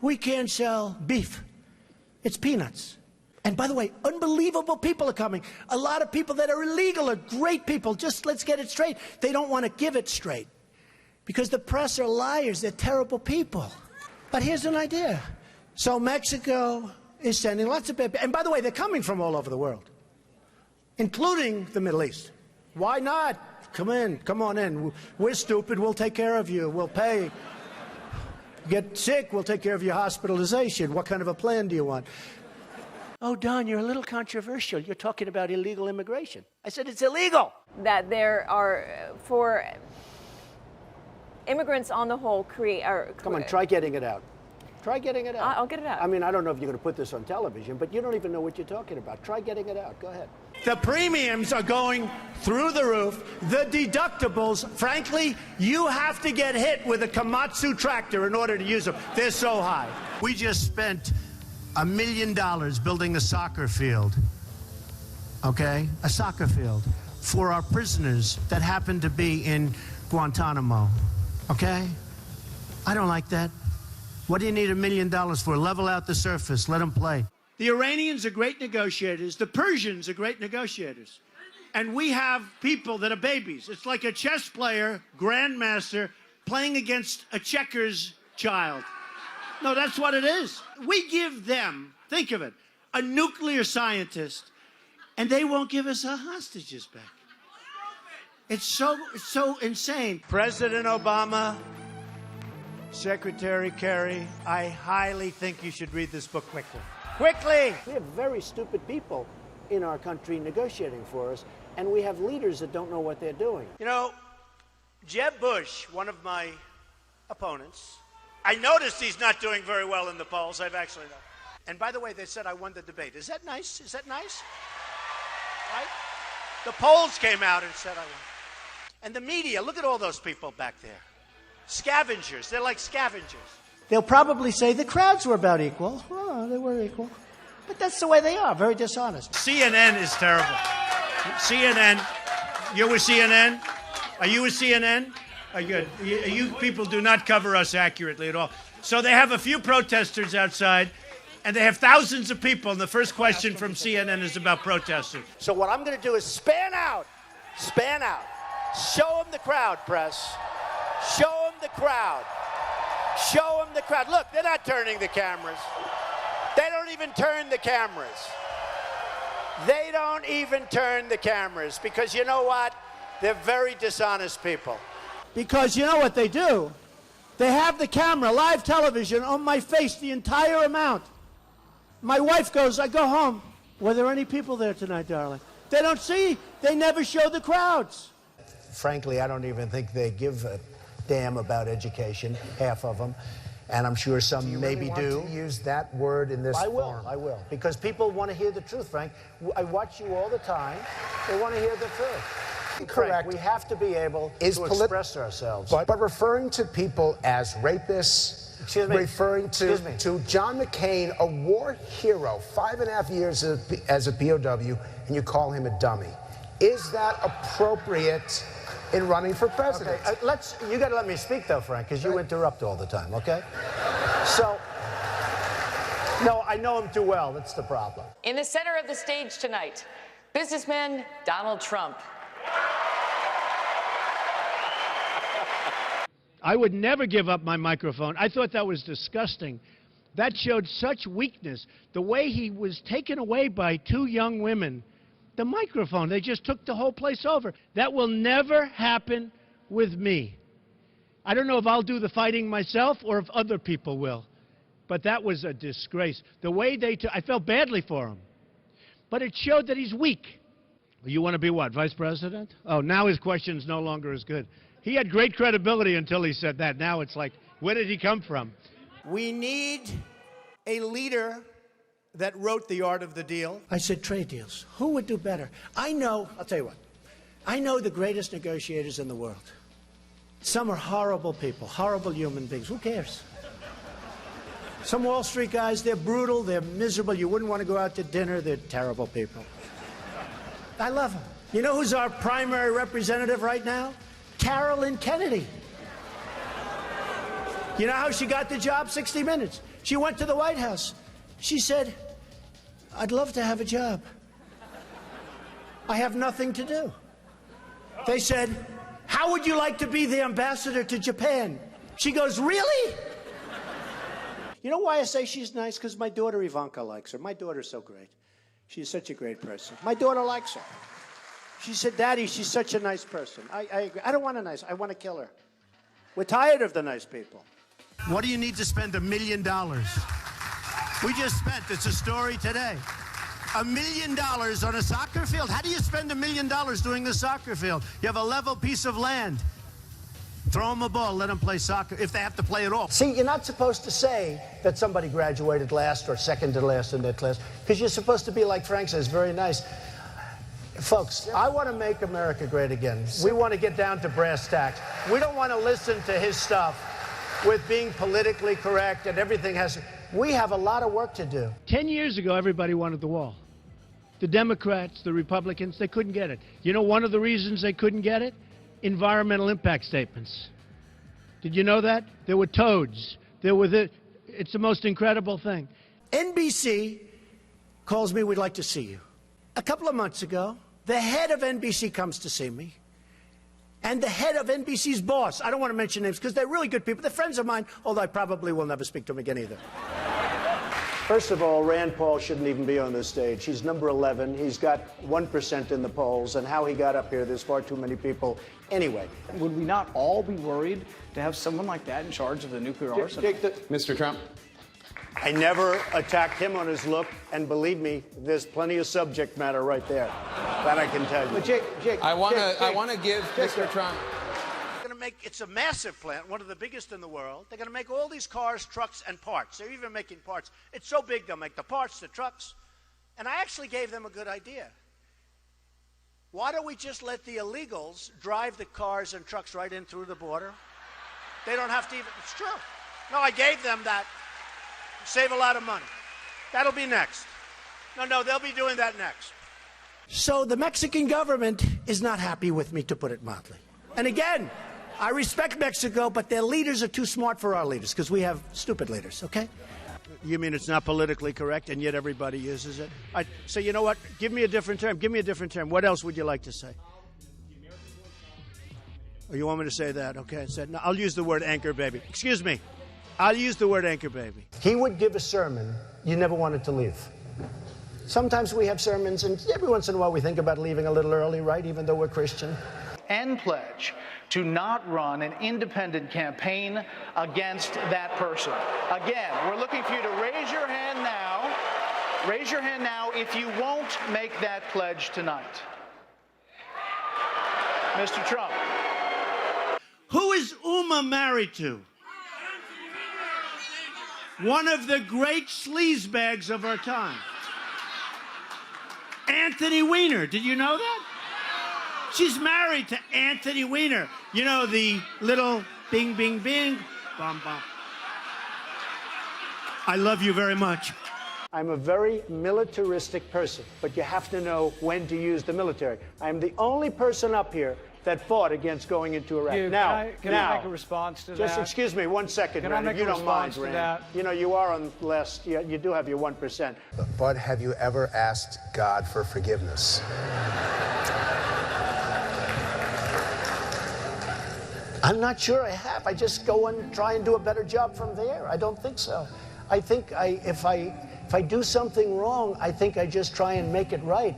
we can't sell beef. It's peanuts. And by the way, unbelievable people are coming. A lot of people that are illegal are great people. Just let's get it straight. They don't want to give it straight because the press are liars. They're terrible people. But here's an idea. So Mexico is sending lots of people. And by the way, they're coming from all over the world, including the Middle East. Why not? Come in. Come on in. We're stupid. We'll take care of you. We'll pay. Get sick, we'll take care of your hospitalization. What kind of a plan do you want? Oh, Don, you're a little controversial. You're talking about illegal immigration. I said it's illegal. That there are, for immigrants on the whole, Come on, try getting it out. Try getting it out. I'll get it out. I mean, I don't know if you're going to put this on television, but you don't even know what you're talking about. Try getting it out. Go ahead. The premiums are going through the roof. The deductibles, frankly, you have to get hit with a Komatsu tractor in order to use them. They're so high. We just spent $1 million building a soccer field, okay? A soccer field for our prisoners that happen to be in Guantanamo, okay? I don't like that. What do you need $1 million for? Level out the surface. Let them play. The Iranians are great negotiators. The Persians are great negotiators. And we have people that are babies. It's like a chess player, grandmaster, playing against a checkers child. No, that's what it is. We give them, think of it, a nuclear scientist, and they won't give us our hostages back. It's so insane. President Obama, Secretary Kerry, I highly think you should read this book quickly. Quickly! We have very stupid people in our country negotiating for us, and we have leaders that don't know what they're doing. You know, Jeb Bush, one of my opponents, I noticed he's not doing very well in the polls. I've actually known. And by the way, they said I won the debate. Is that nice? Is that nice? Right? The polls came out and said I won. And the media, look at all those people back there. Scavengers. They're like scavengers. They'll probably say the crowds were about equal. Oh, they were equal. But that's the way they are, very dishonest. CNN is terrible. CNN. You're with CNN? Are you with CNN? You people do not cover us accurately at all. So they have a few protesters outside, and they have thousands of people, and the first question from CNN is about protesters. So what I'm going to do is span out. Span out. Show them the crowd, press. Show them the crowd. Show them the crowd. Look, they're not turning the cameras. They don't even turn the cameras. They don't even turn the cameras because you know what? They're very dishonest people. Because you know what they do? They have the camera, live television, on my face the entire amount. My wife goes, I go home. Were there any people there tonight, darling? They don't see. They never show the crowds. Frankly, I don't even think they give a damn about education, half of them. And I'm sure some maybe do. You want to use that word in this forum? I will. Because people want to hear the truth, Frank. I watch you all the time. They want to hear the truth. Correct. Frank, we have to be able to express ourselves. But referring to people as rapists, referring to John McCain, a war hero, 5.5 years as a POW, and you call him a dummy. Is that appropriate in running for president? Okay, you got to let me speak, though, Frank, because you interrupt all the time, okay? So, no, I know him too well. That's the problem. In the center of the stage tonight, businessman Donald Trump. I would never give up my microphone. I thought that was disgusting. That showed such weakness. The way he was taken away by two young women. The microphone, they just took the whole place over. That will never happen with me. I don't know if I'll do the fighting myself or if other people will. But that was a disgrace. The way they took, I felt badly for him. But it showed that he's weak. You want to be what, vice president? Oh, now his question's no longer as good. He had great credibility until he said that. Now it's like, where did he come from? We need a leader that wrote The Art of the Deal. I said trade deals. Who would do better? I know, I'll tell you what. I know the greatest negotiators in the world. Some are horrible people, horrible human beings. Who cares? Some Wall Street guys, they're brutal, they're miserable. You wouldn't want to go out to dinner. They're terrible people. I love them. You know who's our primary representative right now? Carolyn Kennedy. You know how she got the job? 60 Minutes. She went to the White House. She said, I'd love to have a job. I have nothing to do. They said, how would you like to be the ambassador to Japan? She goes, really? You know why I say she's nice? Because my daughter Ivanka likes her. My daughter's so great. She's such a great person. My daughter likes her. She said, Daddy, she's such a nice person. I agree. I don't want a nice, I want to kill her. We're tired of the nice people. What do you need to spend $1 million? We just spent, it's a story today, $1 million on a soccer field. How do you spend $1 million doing the soccer field? You have a level piece of land. Throw them a ball, let them play soccer, if they have to play at all. See, you're not supposed to say that somebody graduated last or second to last in their class, because you're supposed to be like Frank says, very nice. Folks, I want to make America great again. We want to get down to brass tacks. We don't want to listen to his stuff with being politically correct and everything has... We have a lot of work to do. 10 years ago, everybody wanted the wall. The Democrats, the Republicans, they couldn't get it. You know one of the reasons they couldn't get it? Environmental impact statements. Did you know that? There were toads. There were it's the most incredible thing. NBC calls me, we'd like to see you. A couple of months ago, the head of NBC comes to see me. And the head of NBC's boss, I don't want to mention names because they're really good people. They're friends of mine, although I probably will never speak to them again either. First of all, Rand Paul shouldn't even be on this stage. He's number 11. He's got 1% in the polls. And how he got up here, there's far too many people. Anyway. Would we not all be worried to have someone like that in charge of the nuclear arsenal? Mr. Trump. I never attacked him on his look, and believe me, there's plenty of subject matter right there. That I can tell you. But Jake, I want to give Mr. Trump. It's a massive plant, one of the biggest in the world. They're going to make all these cars, trucks, and parts. They're even making parts. It's so big, they'll make the parts, the trucks. And I actually gave them a good idea. Why don't we just let the illegals drive the cars and trucks right in through the border? They don't have to even, it's true. No, I gave them that. Save a lot of money. That'll be next. No, they'll be doing that next. So the Mexican government is not happy with me, to put it mildly. And again, I respect Mexico, but their leaders are too smart for our leaders, because we have stupid leaders, okay? You mean it's not politically correct, and yet everybody uses it? So you know what? Give me a different term. Give me a different term. What else would you like to say? Oh, you want me to say that? Okay, I said, no, I'll use the word anchor baby. Excuse me. I'll use the word anchor baby. He would give a sermon you never wanted to leave. Sometimes we have sermons, and every once in a while we think about leaving a little early, right, even though we're Christian. and pledge to not run an independent campaign against that person. Again, we're looking for you to raise your hand now. Raise your hand now if you won't make that pledge tonight. Mr. Trump. Who is Uma married to? One of the great sleazebags of our time. Anthony Weiner. Did you know that? She's married to Anthony Weiner. You know, the little bing, bing, bing, bum, bum. I love you very much. I'm a very militaristic person, but you have to know when to use the military. I'm the only person up here that fought against going into Iraq. Can I make a response to that? Just excuse me 1 second, Rand, if you don't mind, Rand. You know, you are on last, you do have your 1%. But have you ever asked God for forgiveness? I'm not sure I have. I just go and try and do a better job from there. I don't think so. I think if I do something wrong, I think I just try and make it right.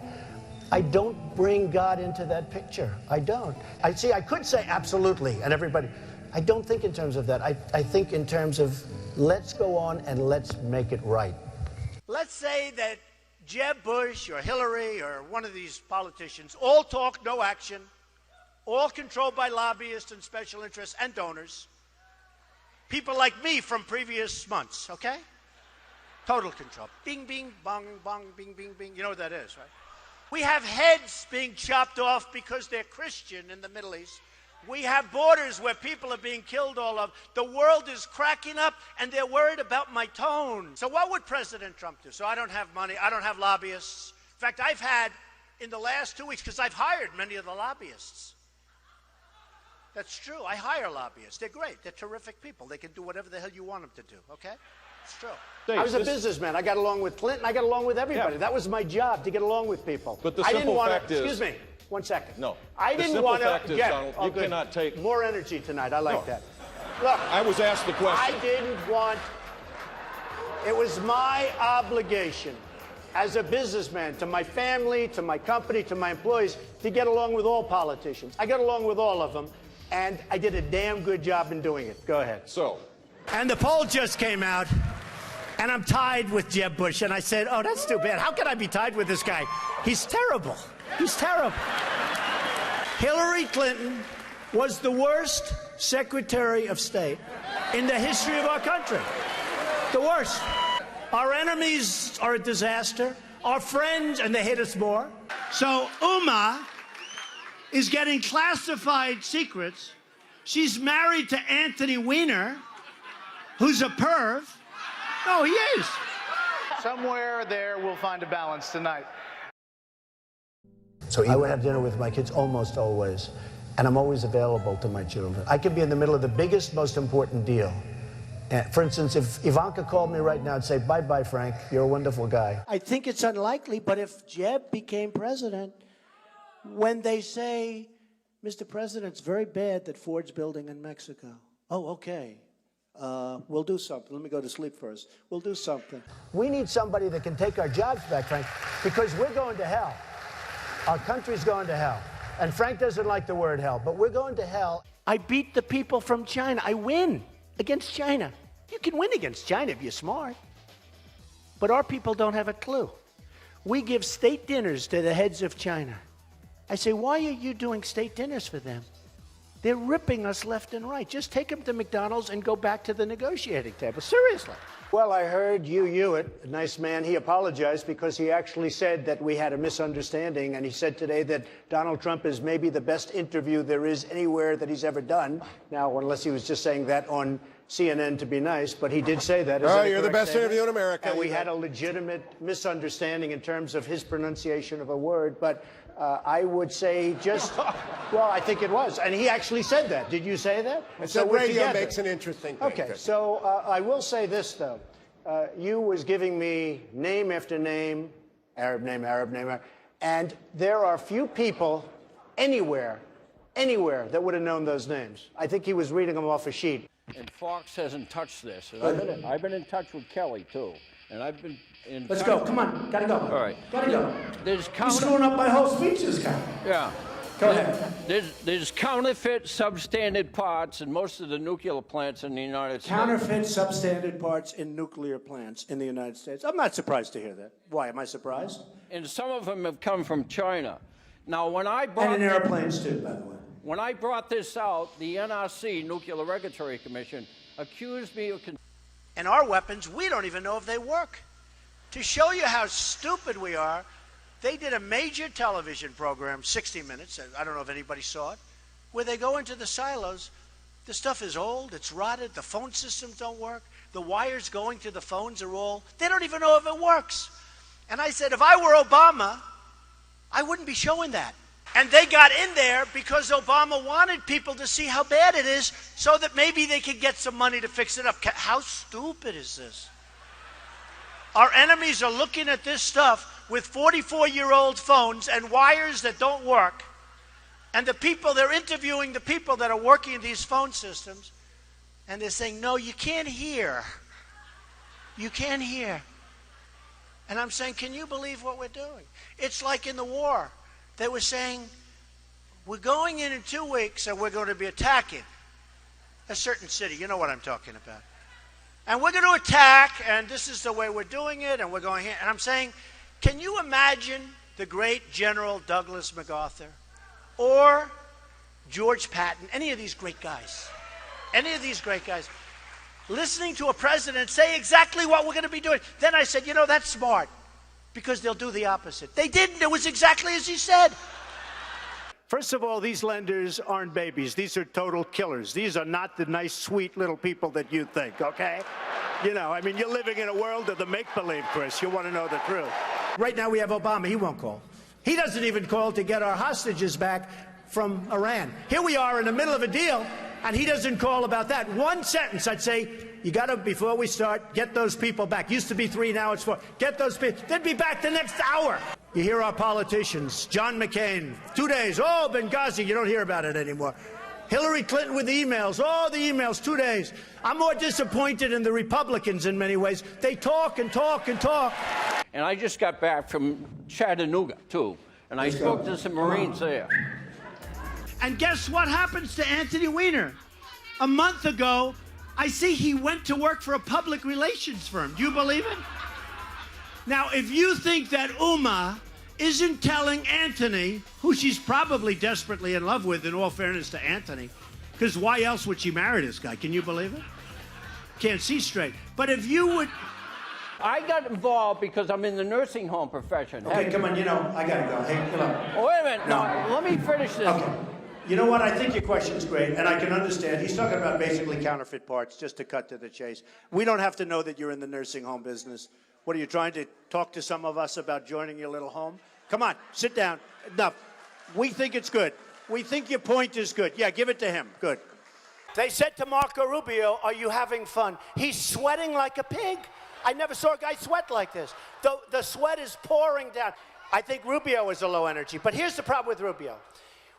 I don't bring God into that picture. I don't. I could say absolutely, and everybody. I don't think in terms of that. I think in terms of let's go on and let's make it right. Let's say that Jeb Bush or Hillary or one of these politicians all talk, no action, all controlled by lobbyists and special interests and donors. People like me from previous months, okay? Total control. Bing, bing, bong, bong, bing, bing, bing. You know what that is, right? We have heads being chopped off because they're Christian in the Middle East. We have borders where people are being killed all over. The world is cracking up, and they're worried about my tone. So what would President Trump do? So I don't have money. I don't have lobbyists. In fact, I've had, in the last 2 weeks, because I've hired many of the lobbyists. That's true. I hire lobbyists. They're great. They're terrific people. They can do whatever the hell you want them to do, okay? It's true. I was a This- businessman. I got along with Clinton. I got along with everybody. Yeah. That was my job, to get along with people. But the I didn't simple want fact is- Excuse me. 1 second. No. I The didn't simple want to. fact is, Donald, you cannot take- more energy tonight. I like No. that. Look, I was asked the question. I didn't want. It was my obligation as a businessman to my family, to my company, to my employees, to get along with all politicians. I got along with all of them, and I did a damn good job in doing it. Go ahead. So, And the poll just came out, and I'm tied with Jeb Bush. And I said, oh, that's too bad. How can I be tied with this guy? He's terrible. He's terrible. Hillary Clinton was the worst Secretary of State in the history of our country. The worst. Our enemies are a disaster. Our friends, and they hate us more. So Uma is getting classified secrets. She's married to Anthony Weiner, who's a perv. No, he is. Somewhere there we'll find a balance tonight. So I would have dinner with my kids almost always, and I'm always available to my children. I could be in the middle of the biggest, most important deal. For instance, if Ivanka called me right now and say, bye-bye, Frank, you're a wonderful guy. I think it's unlikely, but if Jeb became president, when they say, Mr. President, it's very bad that Ford's building in Mexico. Oh, okay. We'll do something. Let me go to sleep first. We'll do something. We need somebody that can take our jobs back, Frank, because we're going to hell. Our country's going to hell. And Frank doesn't like the word hell, but we're going to hell. I beat the people from China. I win against China. You can win against China if you're smart. But our people don't have a clue. We give state dinners to the heads of China. I say, why are you doing state dinners for them? They're ripping us left and right. Just take them to McDonald's and go back to the negotiating table. Seriously. Well, I heard Hugh Hewitt, a nice man, he apologized because he actually said that we had a misunderstanding, and he said today that Donald Trump is maybe the best interview there is anywhere that he's ever done. Now, unless he was just saying that on CNN to be nice, but he did say that. Oh, you're the best interview in America. And we had a legitimate misunderstanding in terms of his pronunciation of a word, but I would say just, well, I think it was. And he actually said that. Did you say that? I said radio makes an interesting thing. Okay, so I will say this, though. You was giving me name after name, Arab name, and there are few people anywhere that would have known those names. I think he was reading them off a sheet. And Fox hasn't touched this. And I've been in touch with Kelly, too. And I've been in Let's go. Come on. Gotta go. All right. Gotta go. There's You're screwing up my whole speech this guy. Yeah. Go ahead. There's counterfeit substandard parts in most of the nuclear plants in the United States. Counterfeit substandard parts in nuclear plants in the United States. I'm not surprised to hear that. Why? Am I surprised? And some of them have come from China. Now, when I brought... And in airplanes, too, by the way. When I brought this out, the NRC, Nuclear Regulatory Commission, accused me of... And our weapons, we don't even know if they work. To show you how stupid we are, they did a major television program, 60 Minutes, I don't know if anybody saw it, where they go into the silos. The stuff is old, it's rotted, the phone systems don't work, the wires going to the phones are all, they don't even know if it works. And I said, if I were Obama, I wouldn't be showing that. And they got in there because Obama wanted people to see how bad it is so that maybe they could get some money to fix it up. How stupid is this? Our enemies are looking at this stuff with 44-year-old phones and wires that don't work. And they're interviewing the people that are working in these phone systems. And they're saying, no, you can't hear. You can't hear. And I'm saying, can you believe what we're doing? It's like in the war. They were saying, we're going in 2 weeks and we're going to be attacking a certain city. You know what I'm talking about. And we're going to attack, and this is the way we're doing it, and we're going here. And I'm saying, can you imagine the great General Douglas MacArthur or George Patton, any of these great guys, listening to a president say exactly what we're going to be doing? Then I said, you know, that's smart. Because they'll do the opposite. They didn't. It was exactly as he said. First of all, these lenders aren't babies. These are total killers. These are not the nice, sweet little people that you think, okay? You know, I mean, you're living in a world of the make-believe, Chris. You want to know the truth. Right now we have Obama. He won't call. He doesn't even call to get our hostages back from Iran. Here we are in the middle of a deal, and he doesn't call about that. One sentence, I'd say, You got to, before we start, get those people back. Used to be 3, now it's 4. Get those people. They'd be back the next hour. You hear our politicians. John McCain, 2 days. Oh, Benghazi, you don't hear about it anymore. Hillary Clinton with the emails. Oh, the emails, 2 days. I'm more disappointed in the Republicans in many ways. They talk and talk and talk. And I just got back from Chattanooga, too. And I spoke to some Marines there. And guess what happens to Anthony Weiner? A month ago, I see he went to work for a public relations firm. Do you believe it? Now, if you think that Uma isn't telling Anthony, who she's probably desperately in love with, in all fairness to Anthony, because why else would she marry this guy? Can you believe it? Can't see straight. But if you would... I got involved because I'm in the nursing home profession. Okay, come on, you know, I got to go. Hey, come on. Oh, wait a minute. No, let me finish this. Okay. You know what? I think your question's great, and I can understand. He's talking about basically counterfeit parts, just to cut to the chase. We don't have to know that you're in the nursing home business. What, are you trying to talk to some of us about joining your little home? Come on, sit down. Enough. We think it's good. We think your point is good. Yeah, give it to him. Good. They said to Marco Rubio, are you having fun? He's sweating like a pig. I never saw a guy sweat like this. The sweat is pouring down. I think Rubio is a low energy. But here's the problem with Rubio.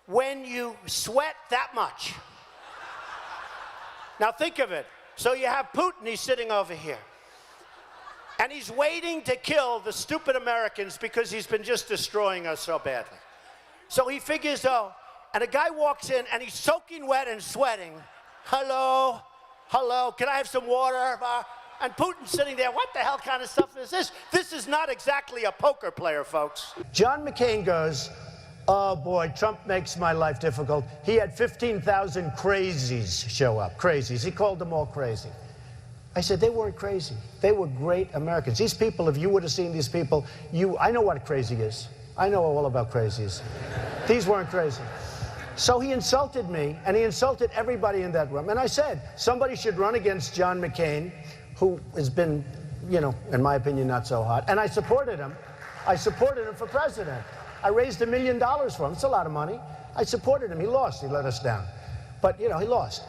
When you sweat that much, now think of it. So you have Putin, he's sitting over here. And he's waiting to kill the stupid Americans because he's been just destroying us so badly. So he figures, oh, and a guy walks in and he's soaking wet and sweating. Hello, hello, can I have some water? And Putin's sitting there, what the hell kind of stuff is this? This is not exactly a poker player, folks. John McCain goes, oh boy, Trump makes my life difficult. He had 15,000 crazies show up, crazies. He called them all crazy. I said, they weren't crazy. They were great Americans. These people, if you would have seen these people, I know what crazy is. I know all about crazies. These weren't crazy. So he insulted me, and he insulted everybody in that room. And I said, somebody should run against John McCain, who has been, you know, in my opinion, not so hot. And I supported him. I supported him for president. I raised $1 million for him. It's a lot of money. I supported him. He lost. He let us down. But, you know, he lost.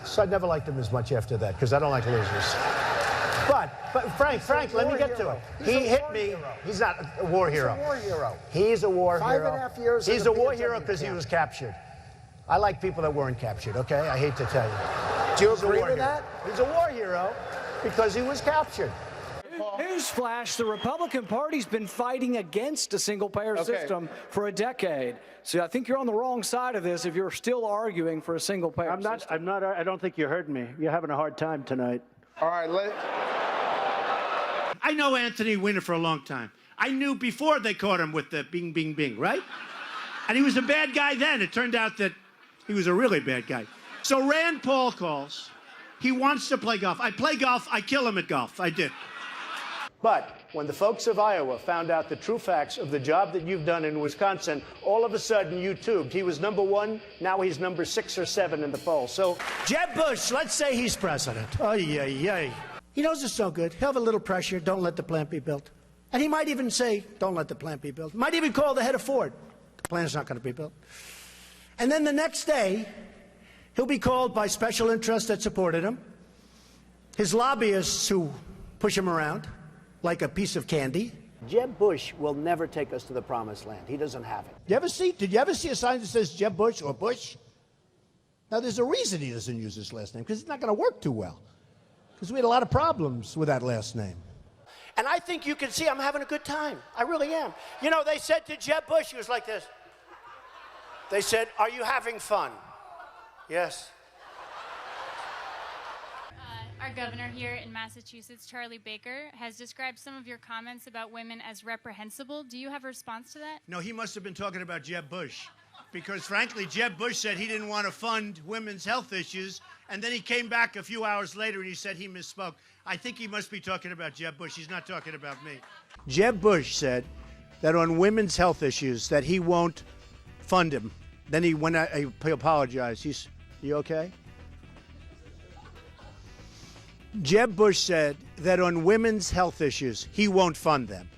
So I never liked him as much after that, because I don't like losers. But Frank, let me get to it. He hit me. He's not a war hero. He's a war hero. He's a war hero. 5.5 years. He's a war hero because he was captured. I like people that weren't captured, okay? I hate to tell you. Do you agree with that? He's a war hero because he was captured. Newsflash, the Republican Party's been fighting against a single-payer system for a decade. So I think you're on the wrong side of this if you're still arguing for a single-payer system. I don't think you heard me. You're having a hard time tonight. All right, I know Anthony Weiner for a long time. I knew before they caught him with the bing, bing, bing, right? And he was a bad guy then. It turned out that he was a really bad guy. So Rand Paul calls. He wants to play golf. I play golf. I kill him at golf. I did. But when the folks of Iowa found out the true facts of the job that you've done in Wisconsin, all of a sudden you tubed. He was #1, now he's number 6 or 7 in the poll. So Jeb Bush, let's say he's president. Oh, yeah. He knows it's no good. He'll have a little pressure. Don't let the plant be built. And he might even say, don't let the plant be built. Might even call the head of Ford. The plant's not going to be built. And then the next day, he'll be called by special interests that supported him, his lobbyists who push him around like a piece of candy. Jeb Bush will never take us to the promised land. He doesn't have it. Did you ever see a sign that says Jeb Bush or Bush? Now, there's a reason he doesn't use his last name, because it's not going to work too well. Because we had a lot of problems with that last name. And I think you can see I'm having a good time. I really am. You know, they said to Jeb Bush, he was like this. They said, are you having fun? Yes. Our governor here in Massachusetts, Charlie Baker, has described some of your comments about women as reprehensible. Do you have a response to that? No, he must have been talking about Jeb Bush. Because, frankly, Jeb Bush said he didn't want to fund women's health issues, and then he came back a few hours later and he said he misspoke. I think he must be talking about Jeb Bush. He's not talking about me. Jeb Bush said that on women's health issues that he won't fund him. Then he went out, he apologized. You okay? Jeb Bush said that on women's health issues, he won't fund them.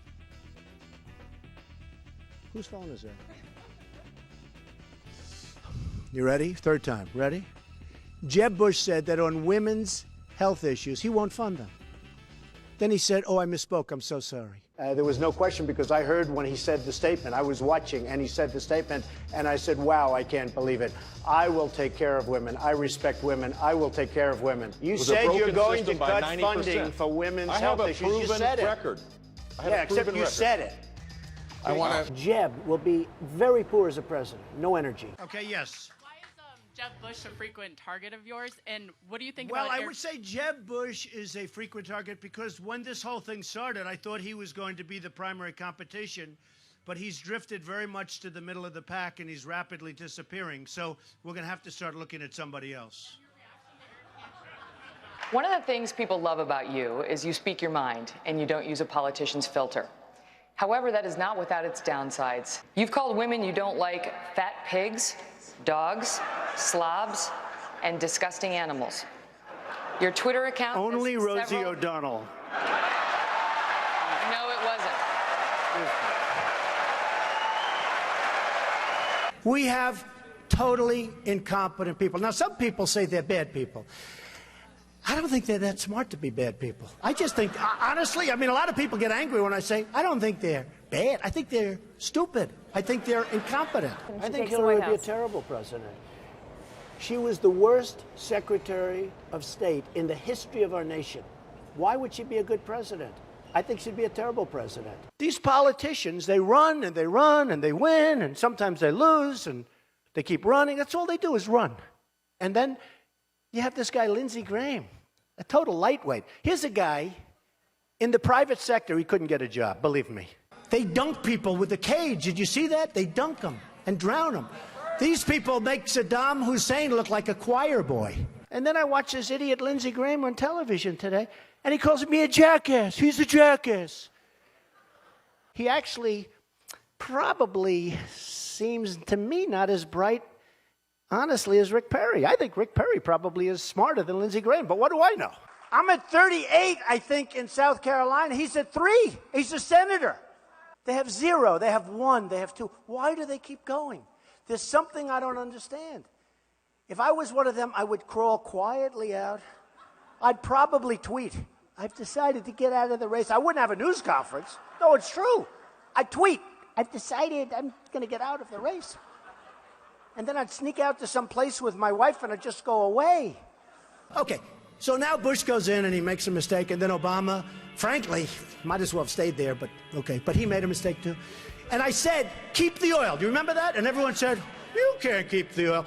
Whose phone is that? You ready? Third time. Ready? Jeb Bush said that on women's health issues, he won't fund them. Then he said, oh, I misspoke, I'm so sorry. There was no question because I heard when he said the statement. I was watching and he said the statement and I said, wow, I can't believe it. I will take care of women. I respect women. I will take care of women. You said you're going to cut funding for women's health issues. You said it. Yeah, except you said it. I want to. Jeb will be very poor as a president. No energy. Okay, yes. Jeb Bush a frequent target of yours, and what do you think Well, about I would say Jeb Bush is a frequent target because when this whole thing started, I thought he was going to be the primary competition, but he's drifted very much to the middle of the pack and he's rapidly disappearing. So we're going to have to start looking at somebody else. One of the things people love about you is you speak your mind and you don't use a politician's filter. However, that is not without its downsides. You've called women you don't like fat pigs, dogs, slobs, and disgusting animals. Your Twitter account... Only Rosie O'Donnell. No, it wasn't. We have totally incompetent people. Now, some people say they're bad people. I don't think they're that smart to be bad people. I just think, honestly, I mean, a lot of people get angry when I say, I don't think they're bad. I think they're stupid. I think they're incompetent. I think Hillary would be a terrible president. She was the worst Secretary of State in the history of our nation. Why would she be a good president? I think she'd be a terrible president. These politicians, they run and they run and they win and sometimes they lose and they keep running. That's all they do is run. And then you have this guy, Lindsey Graham, a total lightweight. Here's a guy in the private sector, he couldn't get a job, believe me. They dunk people with a cage. Did you see that? They dunk them and drown them. These people make Saddam Hussein look like a choir boy. And then I watch this idiot Lindsey Graham on television today, and he calls me a jackass. He's a jackass. He actually probably seems to me not as bright, honestly, as Rick Perry. I think Rick Perry probably is smarter than Lindsey Graham, but what do I know? I'm at 38, I think, in South Carolina. He's at 3. He's a senator. They have 0, they have 1, they have 2. Why do they keep going? There's something I don't understand. If I was one of them, I would crawl quietly out. I'd probably tweet, I've decided to get out of the race. I wouldn't have a news conference. No, it's true. I'd tweet, I've decided I'm going to get out of the race. And then I'd sneak out to some place with my wife and I'd just go away. Okay, so now Bush goes in and he makes a mistake, and then Obama, frankly, might as well have stayed there, but okay, but he made a mistake too. And I said, keep the oil. Do you remember that? And everyone said, you can't keep the oil.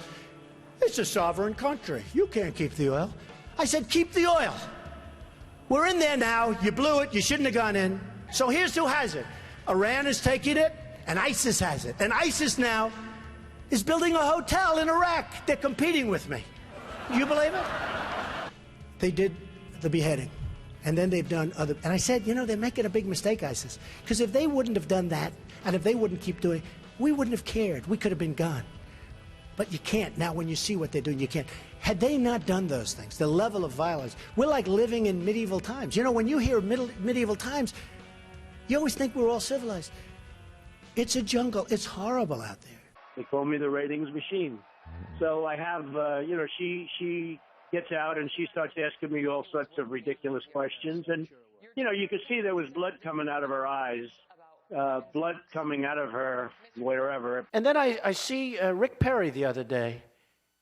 It's a sovereign country. You can't keep the oil. I said, keep the oil. We're in there now. You blew it. You shouldn't have gone in. So here's who has it. Iran is taking it, and ISIS has it. And ISIS now is building a hotel in Iraq. They're competing with me. Do you believe it? They did the beheading. And then they've done other... And I said, you know, they're making a big mistake, ISIS. Because if they wouldn't have done that, and if they wouldn't keep doing it, we wouldn't have cared. We could have been gone. But you can't. Now, when you see what they're doing, you can't. Had they not done those things, the level of violence, we're like living in medieval times. You know, when you hear medieval times, you always think we're all civilized. It's a jungle. It's horrible out there. They call me the ratings machine. So I have, you know, she gets out and she starts asking me all sorts of ridiculous questions. And, you know, you could see there was blood coming out of her eyes, blood coming out of her wherever. And then I see Rick Perry the other day,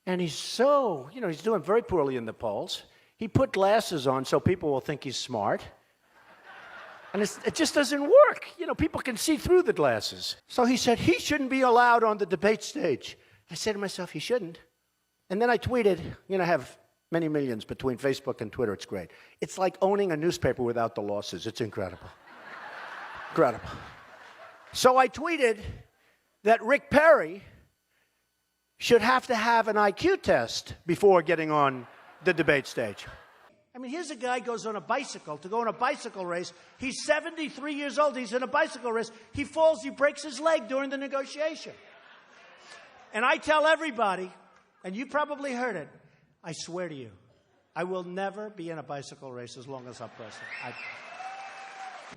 and he's so, you know, he's doing very poorly in the polls. He put glasses on so people will think he's smart. And it just doesn't work. You know, people can see through the glasses. So he said he shouldn't be allowed on the debate stage. I said to myself, he shouldn't. And then I tweeted, you know, I have many millions between Facebook and Twitter. It's great. It's like owning a newspaper without the losses. It's incredible. Incredible. So I tweeted that Rick Perry should have to have an IQ test before getting on the debate stage. I mean, here's a guy goes on a bicycle to go on a bicycle race. He's 73 years old. He's in a bicycle race. He falls. He breaks his leg during the negotiation. And I tell everybody, and you probably heard it, I swear to you, I will never be in a bicycle race as long as I'm president.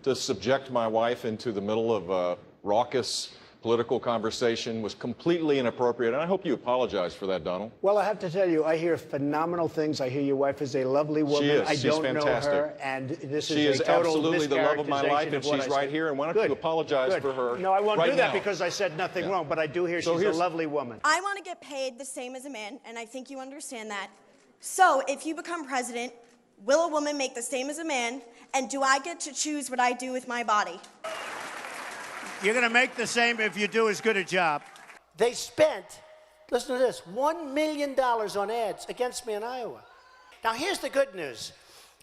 To subject my wife into the middle of a raucous political conversation was completely inappropriate, and I hope you apologize for that, Donald. Well, I have to tell you, I hear phenomenal things. I hear your wife is a lovely woman. She is. I She's don't fantastic. know her, and this She is is a total absolutely the love of my life, and mischaracterization of what she's I right said. here, and why don't Good. you apologize Good. for her? No, I won't right do that now. because I said nothing wrong, but I do hear So she's a lovely woman. I want to get paid the same as a man, and I think you understand that. So if you become president, will a woman make the same as a man, and do I get to choose what I do with my body? You're going to make the same if you do as good a job. They spent, listen to this, $1 million on ads against me in Iowa. Now, here's the good news.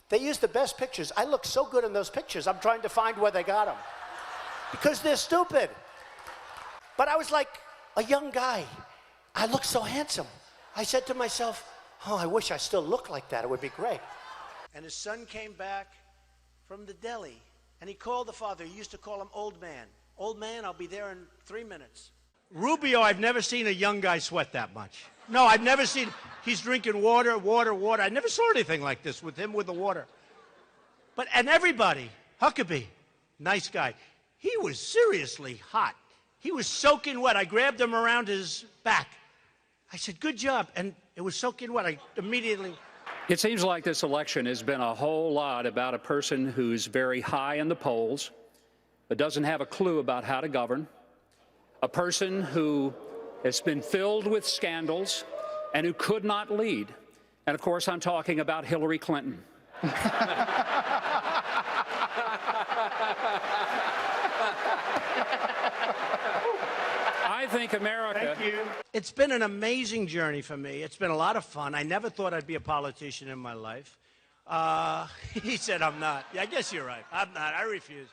They used the best pictures. I look so good in those pictures, I'm trying to find where they got them. Because they're stupid. But I was like a young guy. I looked so handsome. I said to myself, oh, I wish I still looked like that. It would be great. And his son came back from the deli, and he called the father. He used to call him Old Man. Old man, I'll be there in 3 minutes. Rubio, I've never seen a young guy sweat that much. No, I've never seen, he's drinking water. I never saw anything like this with him with the water. And everybody, Huckabee, nice guy. He was seriously hot. He was soaking wet. I grabbed him around his back. I said, good job. And it was soaking wet. I immediately... It seems like this election has been a whole lot about a person who's very high in the polls, but doesn't have a clue about how to govern, a person who has been filled with scandals and who could not lead. And of course, I'm talking about Hillary Clinton. I think America... Thank you. It's been an amazing journey for me. It's been a lot of fun. I never thought I'd be a politician in my life. He said I'm not. Yeah, I guess you're right. I'm not. I refuse.